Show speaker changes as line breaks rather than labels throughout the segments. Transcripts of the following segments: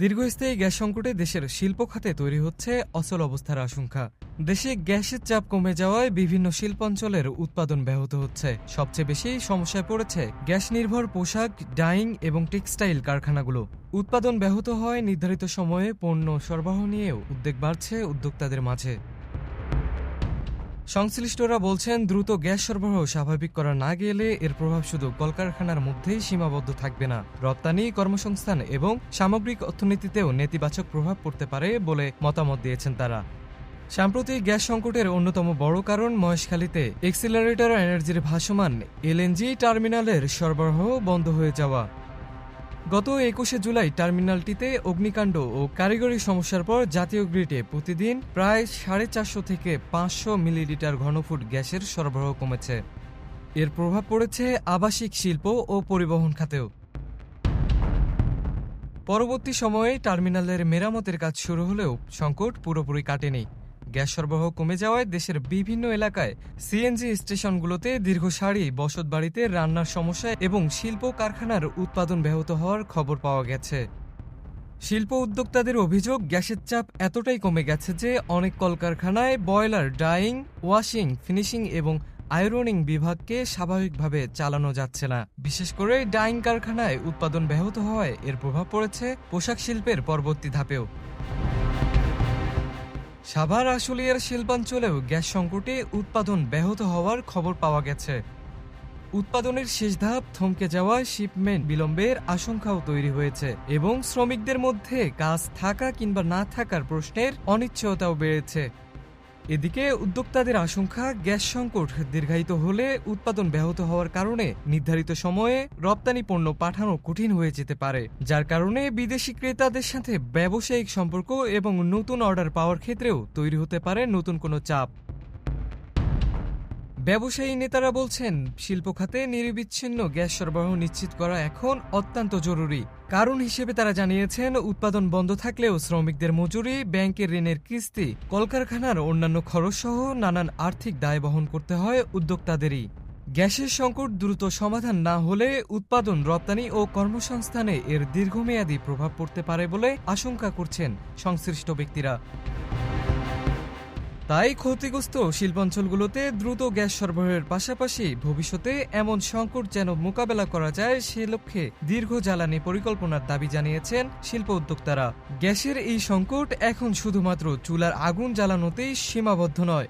দীর্ঘস্থায়ী গ্যাস সংকটে দেশের শিল্প খাতে তৈরি হচ্ছে অচল অবস্থার আশঙ্কা। দেশে গ্যাসের চাপ কমে যাওয়ায় বিভিন্ন শিল্পাঞ্চলের উৎপাদন ব্যাহত হচ্ছে। সবচেয়ে বেশি সমস্যায় পড়েছে গ্যাস নির্ভর পোশাক, ডাইং এবং টেক্সটাইল কারখানাগুলো। উৎপাদন ব্যাহত হয় নির্ধারিত সময়ে পণ্য সরবরাহ নিয়েও উদ্বেগ বাড়ছে উদ্যোক্তাদের মাঝে। সংশ্লিষ্টরা বলছেন, দ্রুত গ্যাস সরবরাহ স্বাভাবিক করা না গেলে এর প্রভাব শুধু কলকারখানার মধ্যেই সীমাবদ্ধ থাকবে না, রপ্তানি, কর্মসংস্থান এবং সামগ্রিক অর্থনীতিতেও নেতিবাচক প্রভাব পড়তে পারে বলে মতামত দিয়েছেন তারা। সাম্প্রতিক গ্যাস সংকটের অন্যতম বড় কারণ মহেশখালীতে এক্সিলারেটর এনার্জির ভাসমান এলএনজি টার্মিনালের সরবরাহ বন্ধ হয়ে যাওয়া। গত ২১শে জুলাই টার্মিনালটিতে অগ্নিকাণ্ড ও কারিগরি সমস্যার পর জাতীয় গ্রিডে প্রতিদিন প্রায় ৪৫০ থেকে ৫০০ মিলিলিটার ঘনফুট গ্যাসের সরবরাহ কমেছে। এর প্রভাব পড়েছে আবাসিক, শিল্প ও পরিবহন খাতেও। পরবর্তী সময়ে টার্মিনালের মেরামতের কাজ শুরু হলেও সংকট পুরোপুরি কাটেনি। গ্যাস সরবরাহ কমে যাওয়ায় দেশের বিভিন্ন এলাকায় সিএনজি স্টেশনগুলোতে দীর্ঘ সারি, বসতবাড়িতে রান্নার সমস্যা এবং শিল্প কারখানার উৎপাদন ব্যাহত হওয়ার খবর পাওয়া গেছে। শিল্প উদ্যোক্তাদের অভিযোগ, গ্যাসের চাপ এতটাই কমে গেছে যে অনেক কলকারখানায় বয়লার, ডাইং, ওয়াশিং, ফিনিশিং এবং আয়রনিং বিভাগকে স্বাভাবিকভাবে চালানো যাচ্ছে না। বিশেষ করে ডাইং কারখানায় উৎপাদন ব্যাহত হওয়ায় এর প্রভাব পড়েছে পোশাক শিল্পের পরবর্তী ধাপেও। সাভার, আশুলিয়ার শিল্পাঞ্চলেও গ্যাস সংকটে উৎপাদন ব্যাহত হওয়ার খবর পাওয়া গেছে। উৎপাদনের শেষ ধাপ থমকে যাওয়ায় শিপমেন্ট বিলম্বের আশঙ্কাও তৈরি হয়েছে এবং শ্রমিকদের মধ্যে কাজ থাকা কিংবা না থাকার প্রশ্নের অনিশ্চয়তাও বেড়েছে। এদিকে উদ্যোক্তাদের আশঙ্কা, গ্যাস সংকট দীর্ঘায়িত হলে উৎপাদন ব্যাহত হওয়ার কারণে নির্ধারিত সময়ে রপ্তানি পণ্য পাঠানো কঠিন হয়ে যেতে পারে, যার কারণে বিদেশি ক্রেতাদের সাথে ব্যবসায়িক সম্পর্ক এবং নতুন অর্ডার পাওয়ার ক্ষেত্রেও তৈরি হতে পারে নতুন কোনো চাপ। ব্যবসায়ী নেতারা বলছেন, শিল্প খাতে নিরবিচ্ছিন্ন গ্যাস সরবরাহ নিশ্চিত করা এখন অত্যন্ত জরুরি। কারণ হিসেবে তারা জানিয়েছেন, উৎপাদন বন্ধ থাকলেও শ্রমিকদের মজুরি, ব্যাংকের ঋণের কিস্তি, কলকারখানার অন্যান্য খরচসহ নানান আর্থিক দায় বহন করতে হয় উদ্যোক্তাদেরই। গ্যাসের সংকট দ্রুত সমাধান না হলে উৎপাদন, রপ্তানি ও কর্মসংস্থানে এর দীর্ঘমেয়াদী প্রভাব পড়তে পারে বলে আশঙ্কা করছেন সংশ্লিষ্ট ব্যক্তিরা। তাই ক্ষতিগ্রস্ত শিল্পাঞ্চলগুলোতে দ্রুত গ্যাস সরবরাহের পাশাপাশি ভবিষ্যতে এমন সংকট যেন মোকাবেলা করা যায় সে লক্ষ্যে দীর্ঘ জ্বালানি পরিকল্পনার দাবি জানিয়েছেন শিল্প উদ্যোক্তারা। গ্যাসের এই সংকট এখন শুধুমাত্র চুলার আগুন জ্বালানোতেই সীমাবদ্ধ নয়,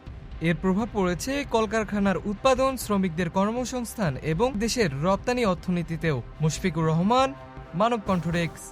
এর প্রভাব পড়েছে কলকারখানার উৎপাদন, শ্রমিকদের কর্মসংস্থান এবং দেশের রপ্তানি অর্থনীতিতেও। মুশফিকুর রহমান, মানবকণ্ঠ ডেস্ক।